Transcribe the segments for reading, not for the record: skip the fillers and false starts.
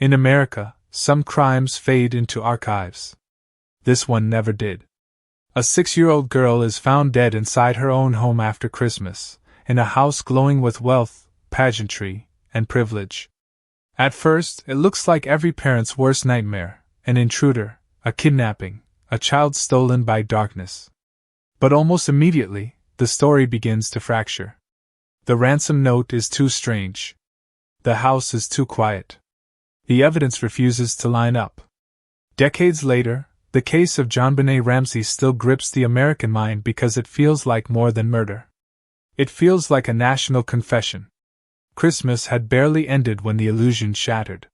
In America, some crimes fade into archives. This one never did. A 6-year-old girl is found dead inside her own home after Christmas, in a house glowing with wealth, pageantry, and privilege. At first, it looks like every parent's worst nightmare: an intruder, a kidnapping, a child stolen by darkness. But almost immediately, the story begins to fracture. The ransom note is too strange. The house is too quiet. The evidence refuses to line up. Decades later, the case of JonBenét Ramsey still grips the American mind because it feels like more than murder. It feels like a national confession. Christmas had barely ended when the illusion shattered.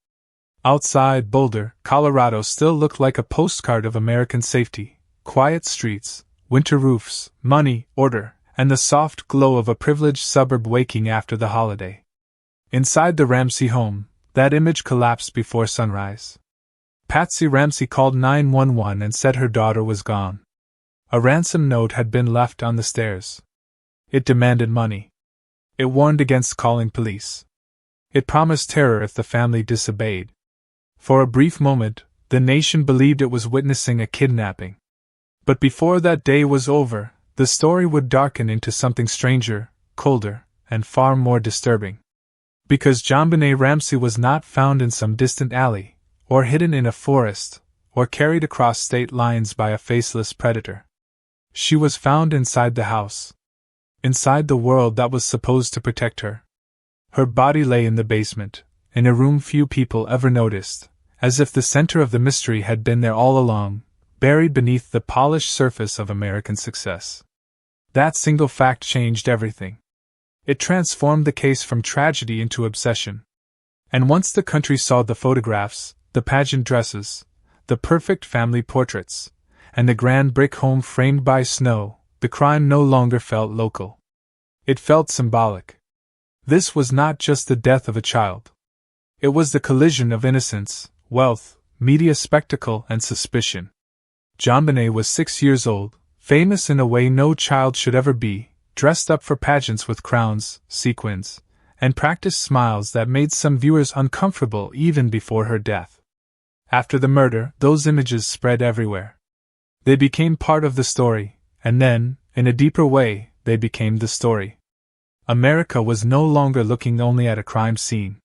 Outside Boulder, Colorado still looked like a postcard of American safety: quiet streets, winter roofs, money, order, and the soft glow of a privileged suburb waking after the holiday. Inside the Ramsey home, that image collapsed before sunrise. Patsy Ramsey called 911 and said her daughter was gone. A ransom note had been left on the stairs. It demanded money. It warned against calling police. It promised terror if the family disobeyed. For a brief moment, the nation believed it was witnessing a kidnapping. But before that day was over, the story would darken into something stranger, colder, and far more disturbing. Because JonBenét Ramsey was not found in some distant alley, or hidden in a forest, or carried across state lines by a faceless predator. She was found inside the house. Inside the world that was supposed to protect her. Her body lay in the basement, in a room few people ever noticed, as if the center of the mystery had been there all along, buried beneath the polished surface of American success. That single fact changed everything. It transformed the case from tragedy into obsession. And once the country saw the photographs, the pageant dresses, the perfect family portraits, and the grand brick home framed by snow, the crime no longer felt local. It felt symbolic. This was not just the death of a child. It was the collision of innocence, wealth, media spectacle, and suspicion. JonBenét was 6 years old, famous in a way no child should ever be, dressed up for pageants with crowns, sequins, and practiced smiles that made some viewers uncomfortable even before her death. After the murder, those images spread everywhere. They became part of the story, and then, in a deeper way, they became the story. America was no longer looking only at a crime scene.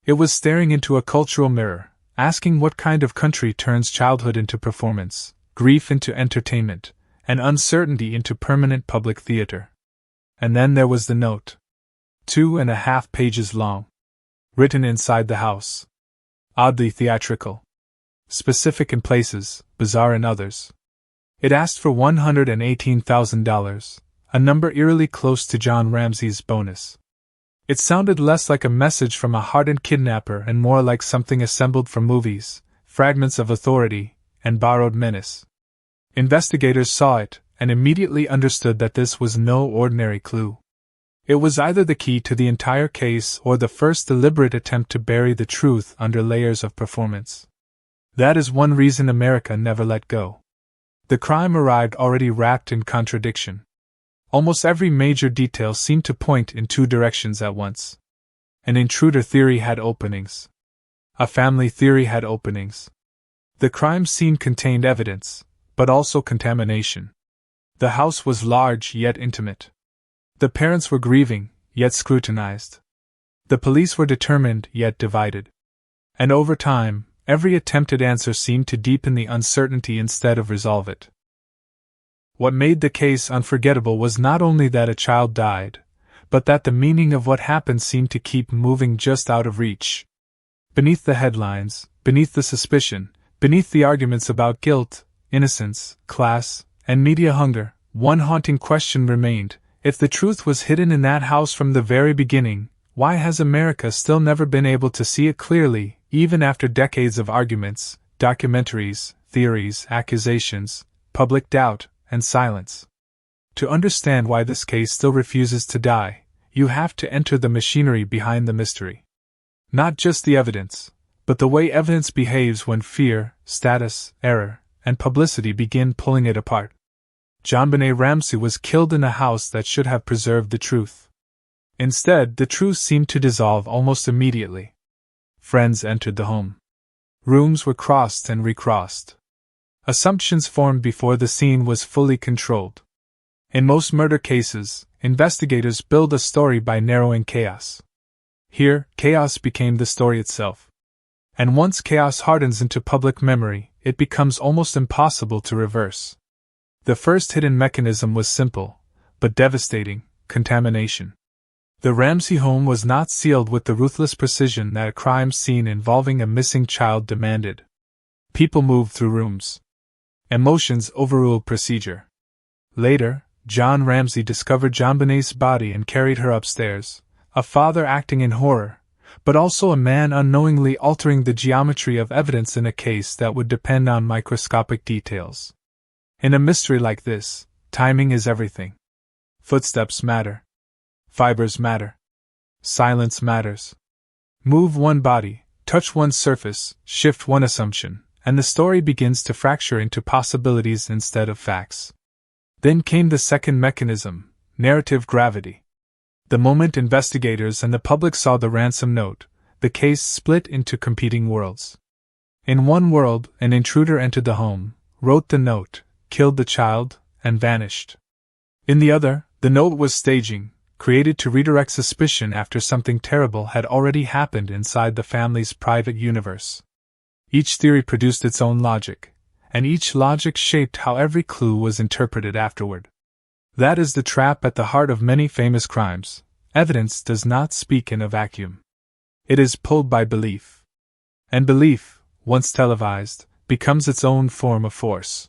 It was staring into a cultural mirror, asking what kind of country turns childhood into performance, grief into entertainment, and uncertainty into permanent public theater. And then there was the note. 2.5 pages long. Written inside the house. Oddly theatrical. Specific in places, bizarre in others. It asked for $118,000, a number eerily close to John Ramsey's bonus. It sounded less like a message from a hardened kidnapper and more like something assembled from movies, fragments of authority, and borrowed menace. Investigators saw it, and immediately understood that this was no ordinary clue. It was either the key to the entire case or the first deliberate attempt to bury the truth under layers of performance. That is one reason America never let go. The crime arrived already wrapped in contradiction. Almost every major detail seemed to point in two directions at once. An intruder theory had openings. A family theory had openings. The crime scene contained evidence, but also contamination. The house was large yet intimate. The parents were grieving, yet scrutinized. The police were determined, yet divided. And over time, every attempted answer seemed to deepen the uncertainty instead of resolve it. What made the case unforgettable was not only that a child died, but that the meaning of what happened seemed to keep moving just out of reach. Beneath the headlines, beneath the suspicion, beneath the arguments about guilt, innocence, class, and media hunger, one haunting question remained: if the truth was hidden in that house from the very beginning, why has America still never been able to see it clearly, even after decades of arguments, documentaries, theories, accusations, public doubt, and silence? To understand why this case still refuses to die, you have to enter the machinery behind the mystery. Not just the evidence, but the way evidence behaves when fear, status, error, and publicity begin pulling it apart. JonBenét Ramsey was killed in a house that should have preserved the truth. Instead, the truth seemed to dissolve almost immediately. friends entered the home. Rooms were crossed and recrossed. Assumptions formed before the scene was fully controlled. In most murder cases, investigators build a story by narrowing chaos. Here, chaos became the story itself. And once chaos hardens into public memory, it becomes almost impossible to reverse. The first hidden mechanism was simple, but devastating: contamination. The Ramsey home was not sealed with the ruthless precision that a crime scene involving a missing child demanded. People moved through rooms. Emotions overruled procedure. Later, John Ramsey discovered JonBenét's body and carried her upstairs, a father acting in horror, but also a man unknowingly altering the geometry of evidence in a case that would depend on microscopic details. In a mystery like this, timing is everything. Footsteps matter. Fibers matter. Silence matters. Move one body, touch one surface, shift one assumption, and the story begins to fracture into possibilities instead of facts. Then came the second mechanism: narrative gravity. The moment investigators and the public saw the ransom note, the case split into competing worlds. In one world, an intruder entered the home, wrote the note, killed the child, and vanished. In the other, the note was staging, created to redirect suspicion after something terrible had already happened inside the family's private universe. Each theory produced its own logic, and each logic shaped how every clue was interpreted afterward. That is the trap at the heart of many famous crimes. Evidence does not speak in a vacuum. It is pulled by belief. And belief, once televised, becomes its own form of force.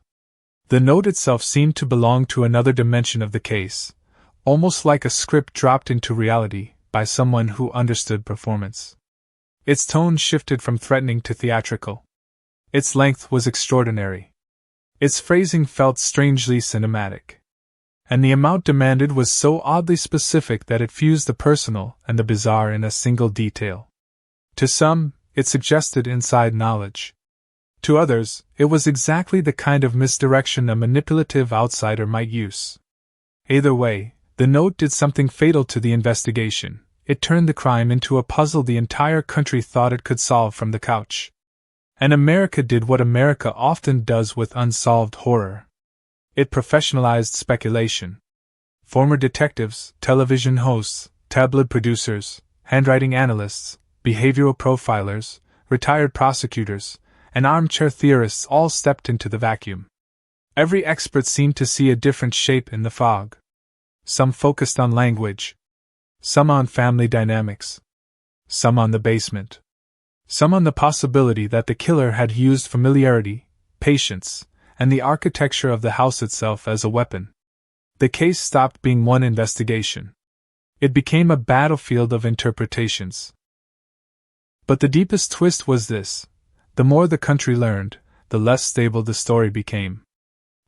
The note itself seemed to belong to another dimension of the case, almost like a script dropped into reality by someone who understood performance. Its tone shifted from threatening to theatrical. Its length was extraordinary. Its phrasing felt strangely cinematic. And the amount demanded was so oddly specific that it fused the personal and the bizarre in a single detail. To some, it suggested inside knowledge. To others, it was exactly the kind of misdirection a manipulative outsider might use. Either way, the note did something fatal to the investigation. It turned the crime into a puzzle the entire country thought it could solve from the couch. And America did what America often does with unsolved horror. It professionalized speculation. Former detectives, television hosts, tabloid producers, handwriting analysts, behavioral profilers, retired prosecutors, and armchair theorists all stepped into the vacuum. Every expert seemed to see a different shape in the fog. Some focused on language. Some on family dynamics. Some on the basement. Some on the possibility that the killer had used familiarity, patience, and the architecture of the house itself as a weapon. The case stopped being one investigation. It became a battlefield of interpretations. But the deepest twist was this: the more the country learned, the less stable the story became.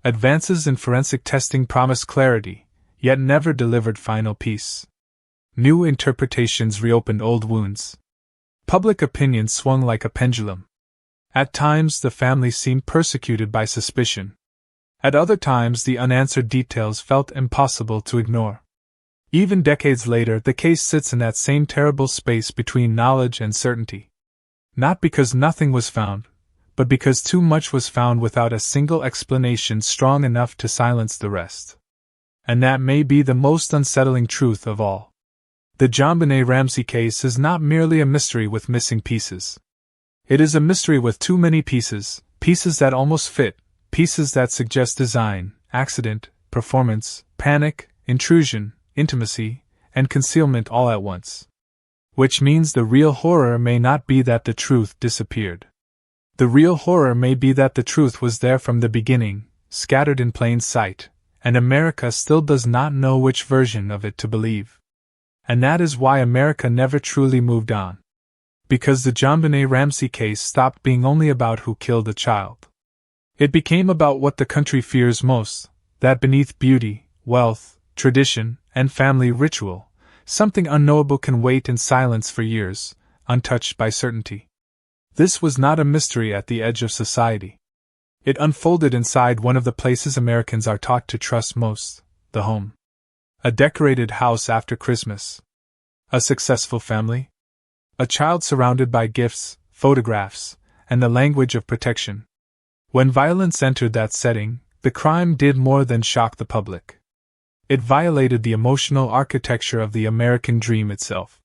Advances in forensic testing promised clarity, yet never delivered final peace. New interpretations reopened old wounds. Public opinion swung like a pendulum. At times the family seemed persecuted by suspicion. At other times the unanswered details felt impossible to ignore. Even decades later, the case sits in that same terrible space between knowledge and certainty. Not because nothing was found, but because too much was found without a single explanation strong enough to silence the rest. And that may be the most unsettling truth of all. The JonBenét Ramsey case is not merely a mystery with missing pieces. It is a mystery with too many pieces, pieces that almost fit, pieces that suggest design, accident, performance, panic, intrusion, intimacy, and concealment all at once. Which means the real horror may not be that the truth disappeared. The real horror may be that the truth was there from the beginning, scattered in plain sight, and America still does not know which version of it to believe. And that is why America never truly moved on. Because the JonBenét Ramsey case stopped being only about who killed the child. It became about what the country fears most, that beneath beauty, wealth, tradition, and family ritual, something unknowable can wait in silence for years, untouched by certainty. This was not a mystery at the edge of society. It unfolded inside one of the places Americans are taught to trust most, the home. A decorated house after Christmas. A successful family. A child surrounded by gifts, photographs, and the language of protection. When violence entered that setting, the crime did more than shock the public. It violated the emotional architecture of the American dream itself.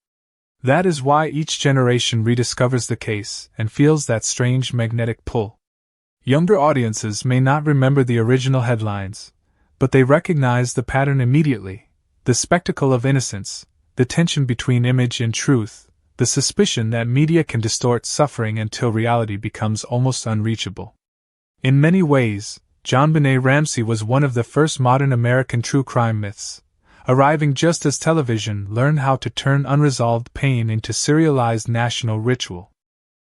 That is why each generation rediscovers the case and feels that strange magnetic pull. Younger audiences may not remember the original headlines, but they recognize the pattern immediately: the spectacle of innocence, the tension between image and truth, the suspicion that media can distort suffering until reality becomes almost unreachable. In many ways, JonBenét Ramsey was one of the first modern American true crime myths, arriving just as television learned how to turn unresolved pain into serialized national ritual.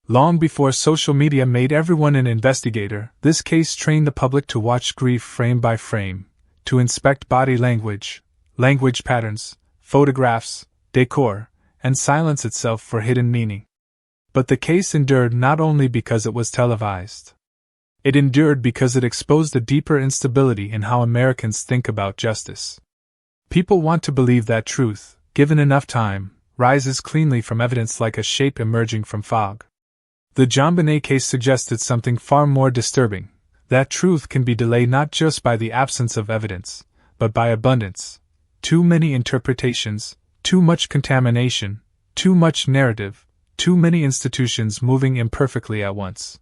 Long before social media made everyone an investigator, this case trained the public to watch grief frame by frame, to inspect body language, language patterns, photographs, decor, and silence itself for hidden meaning. But the case endured not only because it was televised. It endured because it exposed a deeper instability in how Americans think about justice. People want to believe that truth, given enough time, rises cleanly from evidence like a shape emerging from fog. The JonBenét case suggested something far more disturbing: that truth can be delayed not just by the absence of evidence, but by abundance. Too many interpretations, too much contamination, too much narrative, too many institutions moving imperfectly at once.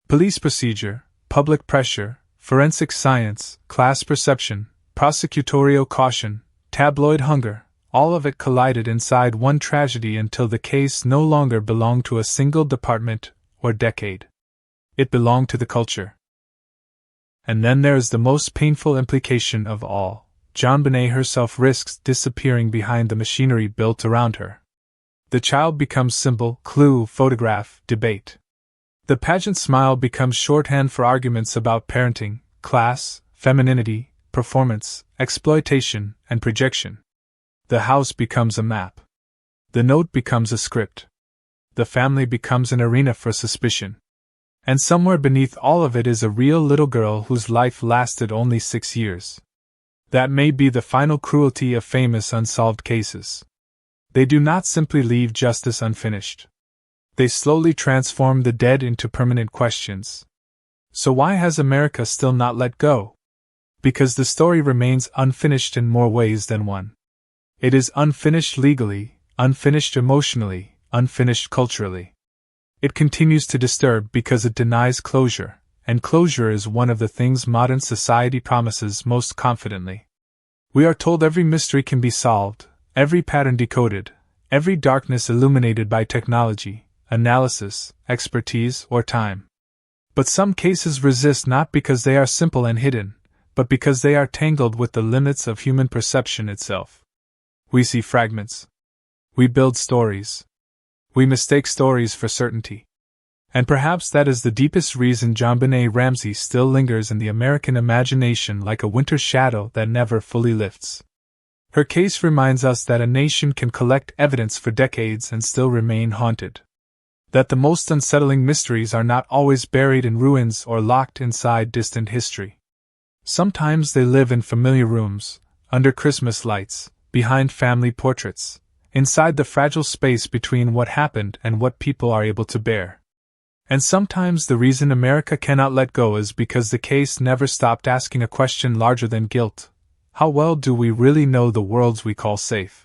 Police procedure, public pressure, forensic science, class perception, prosecutorial caution, tabloid hunger, all of it collided inside one tragedy until the case no longer belonged to a single department or decade. It belonged to the culture. And then there is the most painful implication of all: JonBenét herself risks disappearing behind the machinery built around her. The child becomes symbol, clue, photograph, debate. The pageant smile becomes shorthand for arguments about parenting, class, femininity, performance, exploitation, and projection. The house becomes a map. The note becomes a script. The family becomes an arena for suspicion. And somewhere beneath all of it is a real little girl whose life lasted only 6 years. That may be the final cruelty of famous unsolved cases. They do not simply leave justice unfinished. They slowly transform the dead into permanent questions. So why has America still not let go? Because the story remains unfinished in more ways than one. It is unfinished legally, unfinished emotionally, unfinished culturally. It continues to disturb because it denies closure, and closure is one of the things modern society promises most confidently. We are told every mystery can be solved, every pattern decoded, every darkness illuminated by technology, analysis, expertise, or time. But some cases resist not because they are simple and hidden, but because they are tangled with the limits of human perception itself. We see fragments. We build stories. We mistake stories for certainty. And perhaps that is the deepest reason JonBenét Ramsey still lingers in the American imagination like a winter shadow that never fully lifts. Her case reminds us that a nation can collect evidence for decades and still remain haunted. That the most unsettling mysteries are not always buried in ruins or locked inside distant history. Sometimes they live in familiar rooms, under Christmas lights, behind family portraits, inside the fragile space between what happened and what people are able to bear. And sometimes the reason America cannot let go is because the case never stopped asking a question larger than guilt: how well do we really know the worlds we call safe?